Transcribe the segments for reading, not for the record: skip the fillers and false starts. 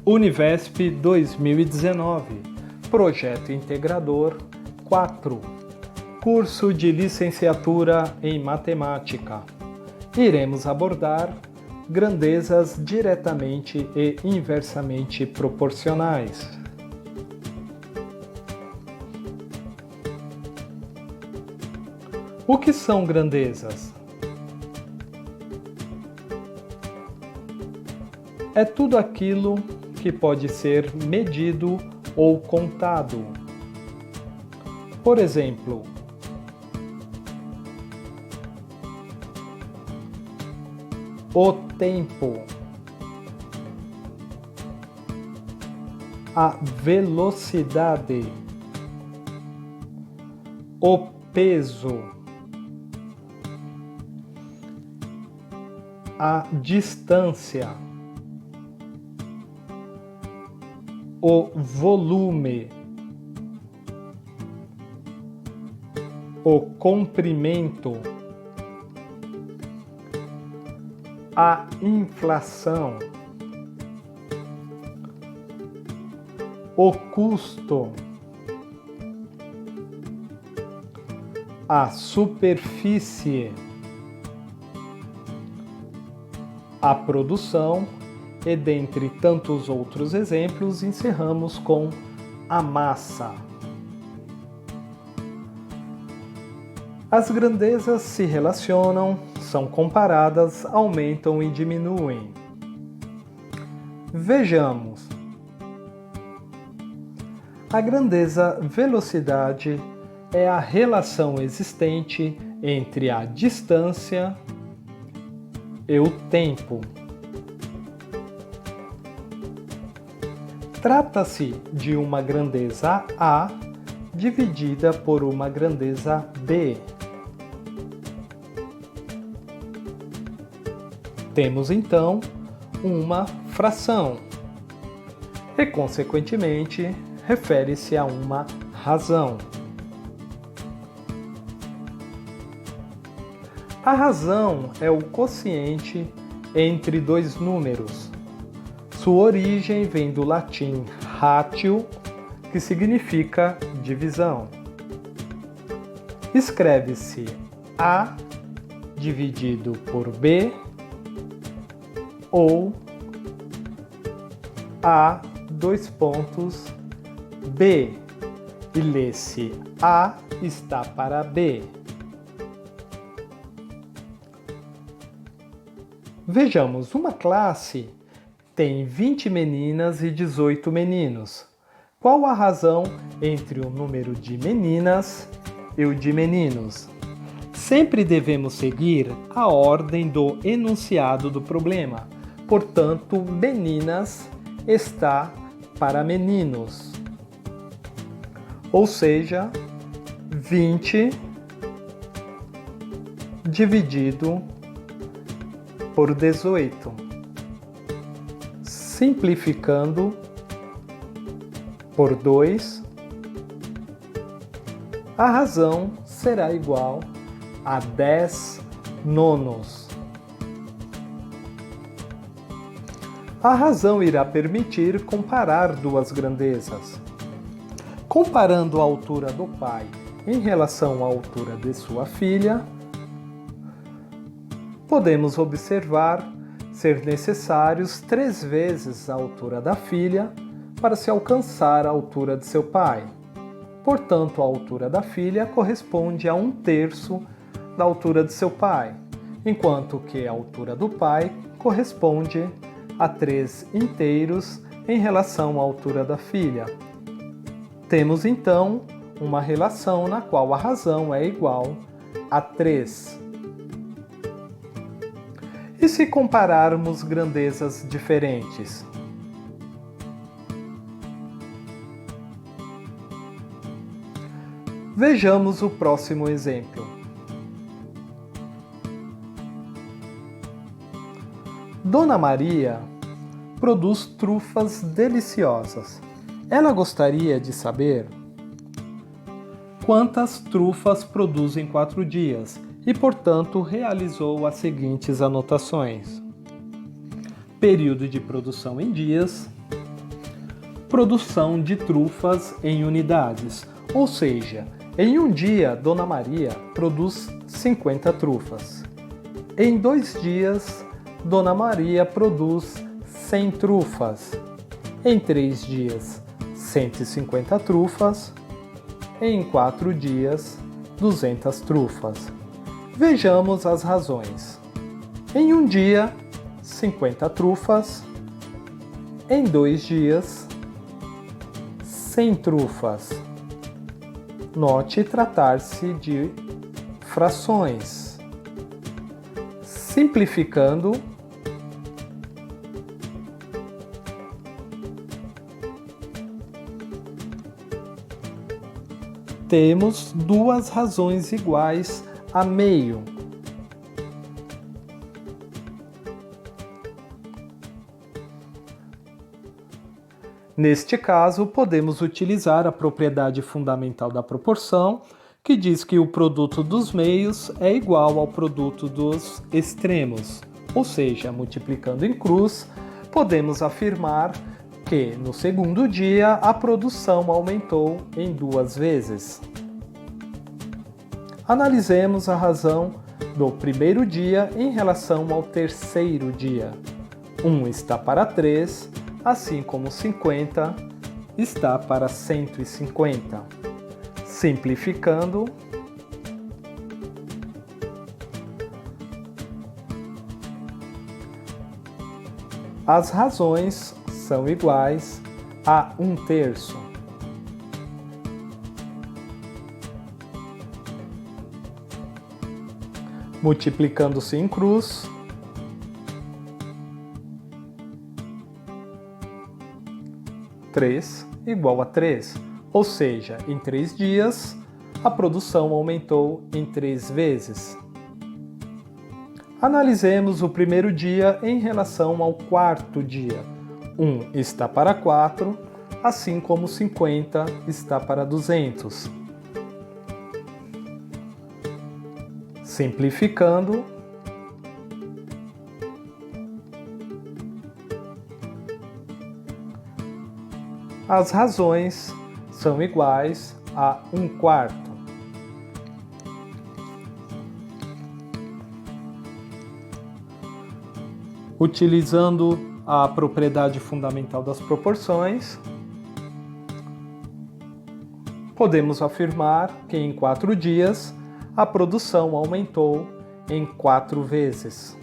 Univesp 2019, Projeto Integrador 4, Curso de Licenciatura em Matemática. Iremos abordar grandezas diretamente e inversamente proporcionais. O que são grandezas? É tudo aquilo que pode ser medido ou contado. Por exemplo, o tempo, a velocidade, o peso, a distância, o volume, o comprimento, a inflação, o custo, a superfície, a produção. E dentre tantos outros exemplos, encerramos com a massa. As grandezas se relacionam, são comparadas, aumentam e diminuem. Vejamos. A grandeza velocidade é a relação existente entre a distância e o tempo. Trata-se de uma grandeza A dividida por uma grandeza B. Temos então uma fração e, consequentemente, refere-se a uma razão. A razão é o quociente entre dois números. Sua origem vem do latim ratio, que significa divisão. Escreve-se A dividido por B ou A B e lê-se A está para B. Vejamos, uma classe tem 20 meninas e 18 meninos. Qual a razão entre o número de meninas e o de meninos? Sempre devemos seguir a ordem do enunciado do problema. Portanto, meninas está para meninos. Ou seja, 20 dividido por 18. Simplificando por 2, a razão será igual a 10 nonos. A razão irá permitir comparar duas grandezas. Comparando a altura do pai em relação à altura de sua filha, podemos observar ser necessários 3 vezes a altura da filha para se alcançar a altura de seu pai. Portanto, a altura da filha corresponde a 1/3 da altura de seu pai, enquanto que a altura do pai corresponde a 3/2 em relação à altura da filha. Temos então uma relação na qual a razão é igual a 3. E se compararmos grandezas diferentes? Vejamos o próximo exemplo. Dona Maria produz trufas deliciosas. Ela gostaria de saber quantas trufas produz em 4 dias e, portanto, realizou as seguintes anotações: período de produção em dias, produção de trufas em unidades, ou seja, em um dia Dona Maria produz 50 trufas. Em 2 dias, Dona Maria produz 100 trufas. Em 3 dias, 150 trufas. Em 4 dias, 200 trufas. Vejamos as razões. Em um dia, 50 trufas. Em 2 dias, 100 trufas. Note tratar-se de frações. Simplificando, temos 2 razões iguais a meio. Neste caso, podemos utilizar a propriedade fundamental da proporção, que diz que o produto dos meios é igual ao produto dos extremos. Ou seja, multiplicando em cruz, podemos afirmar que no segundo dia a produção aumentou em 2 vezes. Analisemos a razão do primeiro dia em relação ao terceiro dia. 1 está para 3, assim como 50 está para 150. Simplificando, as razões são iguais a 1/3. Multiplicando-se em cruz, três igual a 3, ou seja, em 3 dias a produção aumentou em 3 vezes. Analisemos o primeiro dia em relação ao quarto dia. 1 está para 4, assim como 50 está para 200. Simplificando, as razões são iguais a 1/4. Utilizando a propriedade fundamental das proporções, podemos afirmar que em 4 dias a produção aumentou em 4 vezes.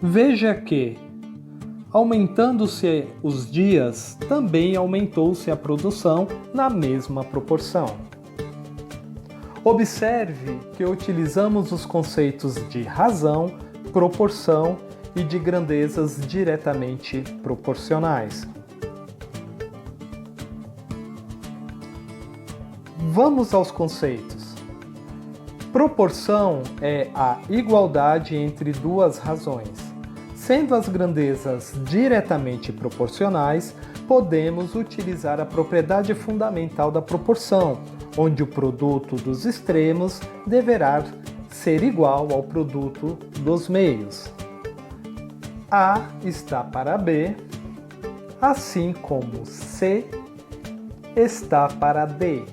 Veja que, aumentando-se os dias, também aumentou-se a produção na mesma proporção. Observe que utilizamos os conceitos de razão, proporção e de grandezas diretamente proporcionais. Vamos aos conceitos. Proporção é a igualdade entre 2 razões. Sendo as grandezas diretamente proporcionais, podemos utilizar a propriedade fundamental da proporção, onde o produto dos extremos deverá ser igual ao produto dos meios. A está para B, assim como C está para D.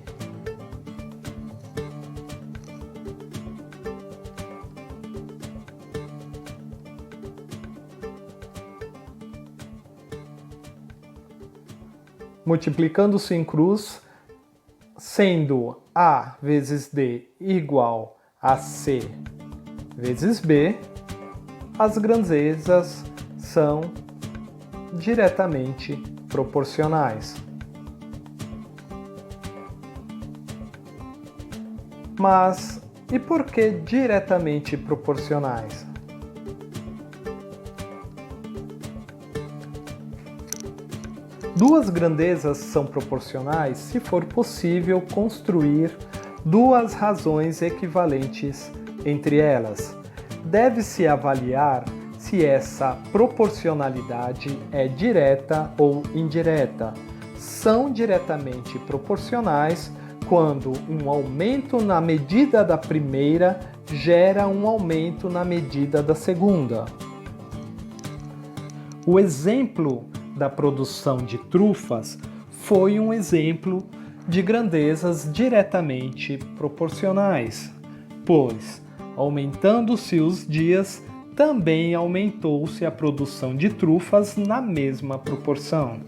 Multiplicando-se em cruz, sendo A vezes D igual a C vezes B, as grandezas são diretamente proporcionais. Mas e por que diretamente proporcionais? Duas grandezas são proporcionais se for possível construir 2 razões equivalentes entre elas. Deve-se avaliar se essa proporcionalidade é direta ou indireta. São diretamente proporcionais quando um aumento na medida da primeira gera um aumento na medida da segunda. O exemplo da produção de trufas foi um exemplo de grandezas diretamente proporcionais, pois, aumentando-se os dias, também aumentou-se a produção de trufas na mesma proporção.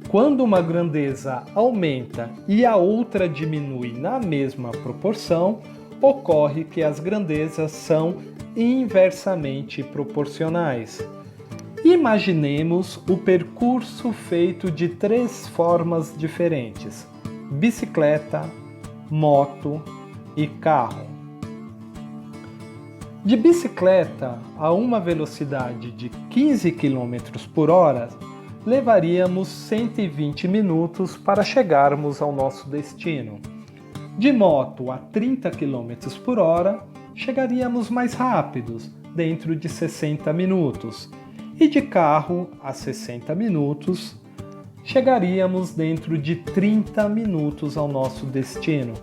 Quando uma grandeza aumenta e a outra diminui na mesma proporção, ocorre que as grandezas são inversamente proporcionais. Imaginemos o percurso feito de 3 formas diferentes: bicicleta, moto e carro. De bicicleta a uma velocidade de 15 km por hora, levaríamos 120 minutos para chegarmos ao nosso destino. De moto a 30 km por hora, chegaríamos mais rápidos, dentro de 60 minutos. E de carro a 60 minutos, chegaríamos dentro de 30 minutos ao nosso destino.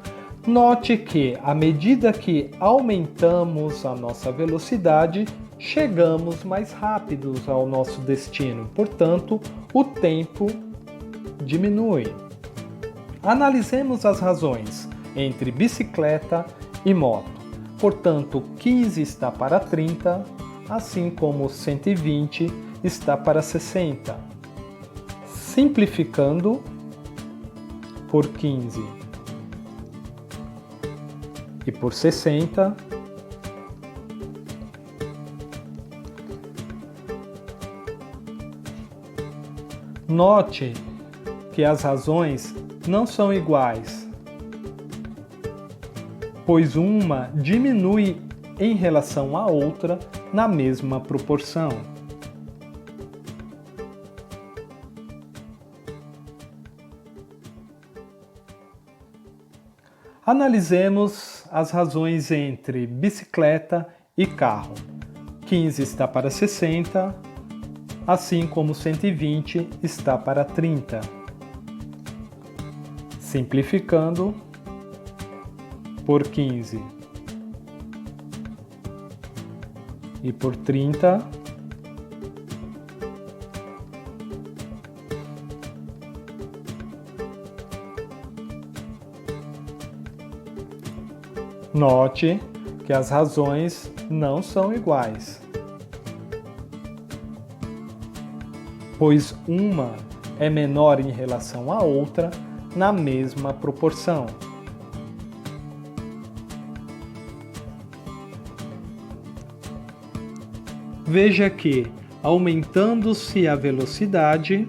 Note que, à medida que aumentamos a nossa velocidade, chegamos mais rápidos ao nosso destino, portanto, o tempo diminui. Analisemos as razões entre bicicleta e moto. Portanto, 15 está para 30, assim como 120 está para 60. Simplificando por 15 e por 60, note que as razões não são iguais, pois uma diminui em relação à outra na mesma proporção. Analisemos as razões entre bicicleta e carro. 15 está para 60, assim como 120 está para 30. Simplificando por 15 e por 30, note que as razões não são iguais, pois uma é menor em relação à outra na mesma proporção. Veja que, aumentando-se a velocidade,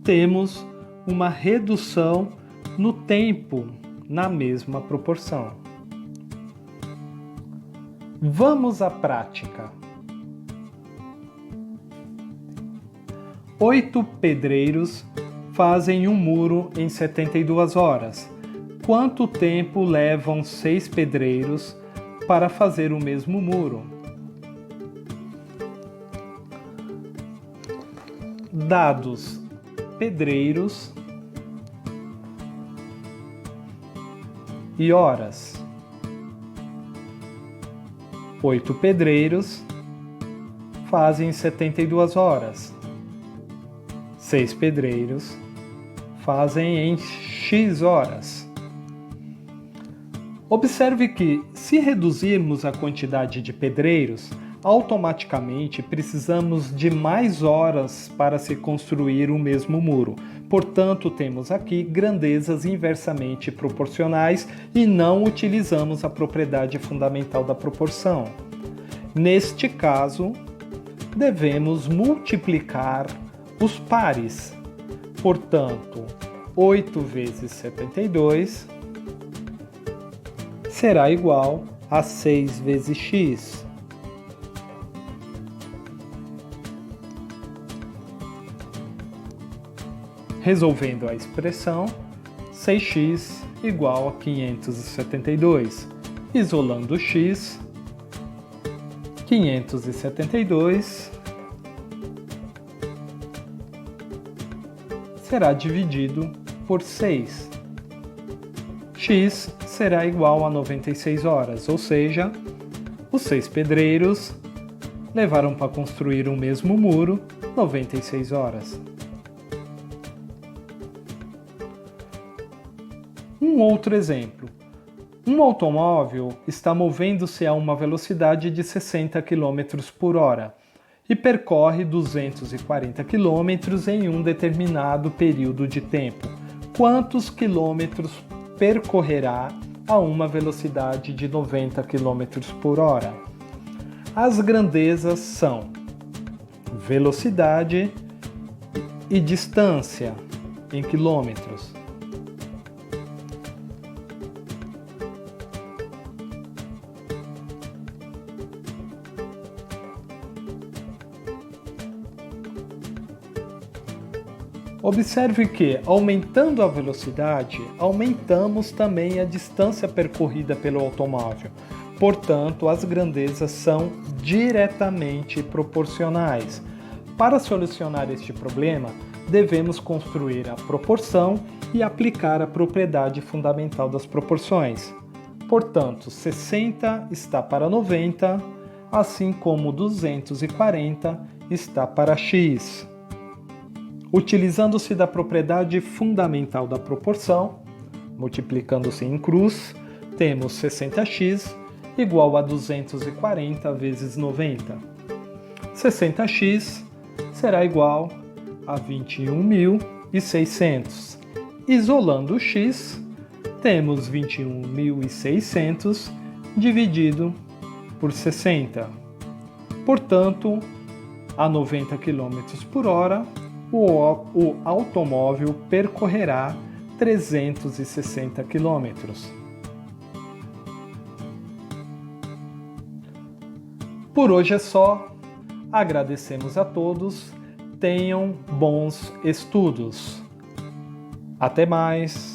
temos uma redução no tempo na mesma proporção. Vamos à prática. 8 pedreiros fazem um muro em 72 horas. Quanto tempo levam 6 pedreiros para fazer o mesmo muro? Dados pedreiros e horas. 8 pedreiros fazem 72 horas. 6 pedreiros fazem em X horas. Observe que, se reduzirmos a quantidade de pedreiros, automaticamente precisamos de mais horas para se construir o mesmo muro. Portanto, temos aqui grandezas inversamente proporcionais e não utilizamos a propriedade fundamental da proporção. Neste caso, devemos multiplicar os pares. Portanto, 8 vezes 72 será igual a 6 vezes x. Resolvendo a expressão, 6x igual a 572. Isolando x, 572 será dividido por 6. X será igual a 96 horas, ou seja, os 6 pedreiros levaram para construir o mesmo muro 96 horas. Um outro exemplo. Um automóvel está movendo-se a uma velocidade de 60 km por hora e percorre 240 km em um determinado período de tempo. Quantos quilômetros percorrerá a uma velocidade de 90 km por hora? As grandezas são velocidade e distância em quilômetros. Observe que, aumentando a velocidade, aumentamos também a distância percorrida pelo automóvel. Portanto, as grandezas são diretamente proporcionais. Para solucionar este problema, devemos construir a proporção e aplicar a propriedade fundamental das proporções. Portanto, 60 está para 90, assim como 240 está para x. Utilizando-se da propriedade fundamental da proporção, multiplicando-se em cruz, temos 60x igual a 240 vezes 90. 60x será igual a 21.600. Isolando o x, temos 21.600 dividido por 60. Portanto, a 90 km por hora, o automóvel percorrerá 360 km. Por hoje é só. Agradecemos a todos. Tenham bons estudos. Até mais!